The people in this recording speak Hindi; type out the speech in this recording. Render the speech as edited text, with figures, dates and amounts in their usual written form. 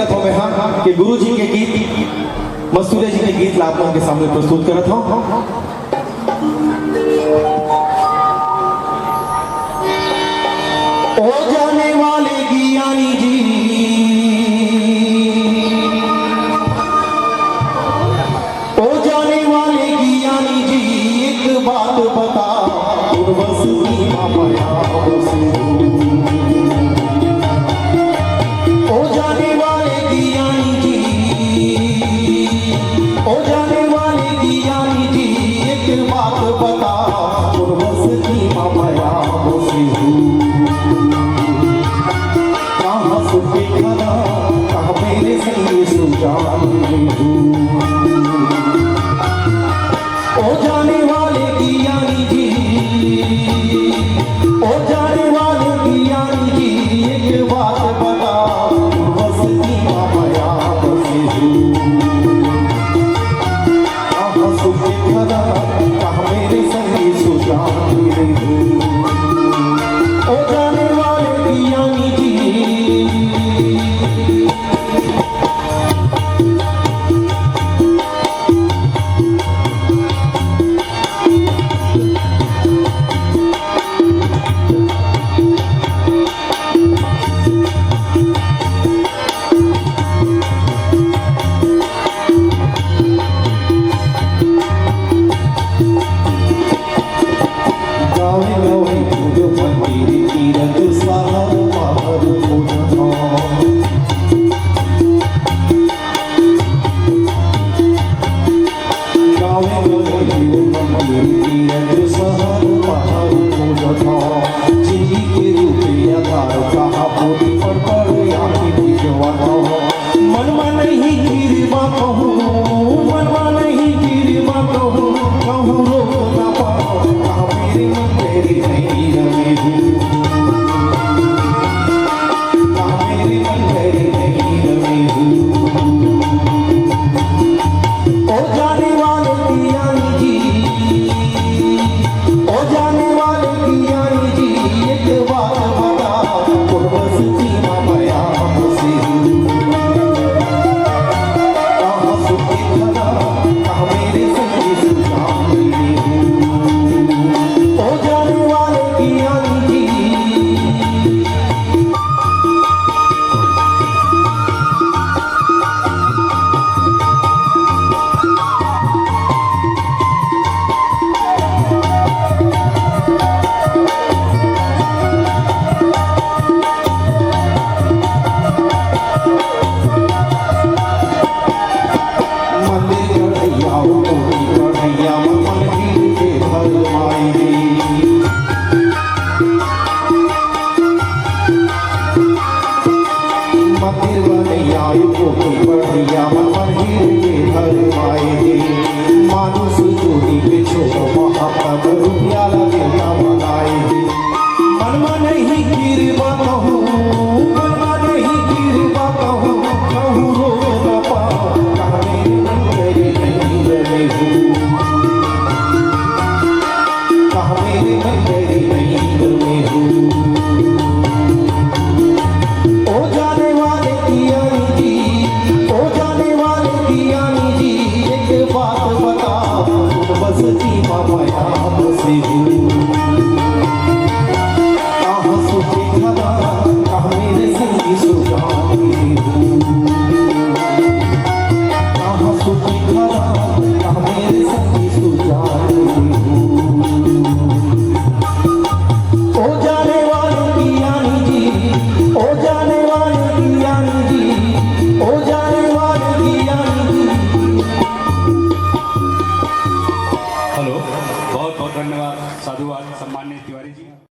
करत हूँ मैं हाँ कि गुरु जी के गीत मसूरे जी के गीत ला आप लोगों के सामने प्रस्तुत करत हूँ। ओ जाने वाले ज्ञानी जी, ओ जाने वाले ज्ञानी जी, एक बात बता बस माया ओ जाने वाले ज्ञानी जी, ओ जाने वाले ज्ञानी जी, एक बात बता बस माया कहाँ सुखे खरा कहाँ मेरे संग सुजान ओ जाने वाले ज्ञानी जी, ओ जाने वाले ज्ञानी जी, एक बात बता बस माया कहाँ सुखे खरा कहाँ मेरे संग सुजान ओ जाने वाले ज्ञानी जी।